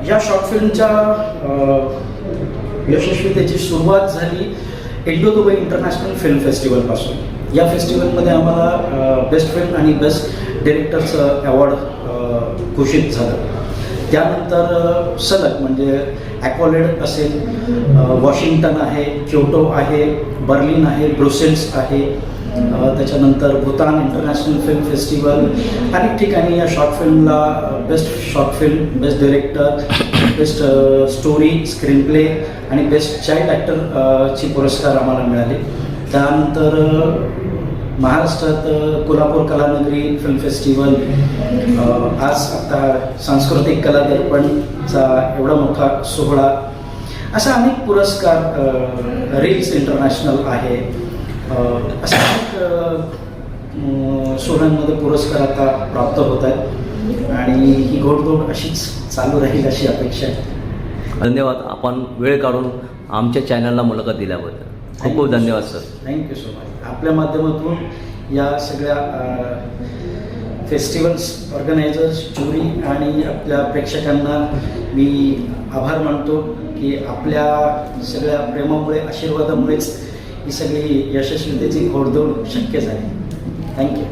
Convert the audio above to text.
या शॉर्ट फिल्मच्या यशस्वीतेची सुरुवात झाली इंडो दुबई इंटरनॅशनल फिल्म फेस्टिवलपासून. या फेस्टिवलमध्ये आम्हाला बेस्ट फिल्म आणि बेस्ट डिरेक्टरचं अवॉर्ड घोषित झालं. त्यानंतर सलग म्हणजे ॲक्वालेड असेल, वॉशिंग्टन आहे, क्योटो आहे, बर्लिन आहे, ब्रुसेल्स आहे, त्याच्यानंतर भूतान इंटरनॅशनल फिल्म फेस्टिवल, अनेक ठिकाणी या शॉर्ट फिल्मला best short film, best director, best story, screenplay आणि बेस्ट चाइल्ड ॲक्टरची पुरस्कार आम्हाला मिळाले. त्यानंतर महाराष्ट्रात कोल्हापूर कलानगरी फिल्म फेस्टिवल, आज आता सांस्कृतिक कला दर्पणचा एवढा मोठा सोहळा, असा अनेक पुरस्कार, रील्स इंटरनॅशनल आहे, अशा अनेक सोहळ्यांमध्ये पुरस्कार आता प्राप्त होत आहेत आणि ही घोडदौड अशीच चालू राहील अशी अपेक्षा आहे. धन्यवाद, आपण वेळ काढून आमच्या चॅनलला मुलाखत दिल्याबद्दल खूप खूप धन्यवाद सर. Thank you so much. आपल्या माध्यमातून या सगळ्या फेस्टिवल्स ऑर्गनायझर्स, ज्युरी आणि आपल्या प्रेक्षकांना मी आभार मानतो की आपल्या सगळ्या प्रेमामुळे, आशीर्वादामुळेच ही सगळी यशस्वीतेची घोडदौड शक्य झाली. थँक्यू.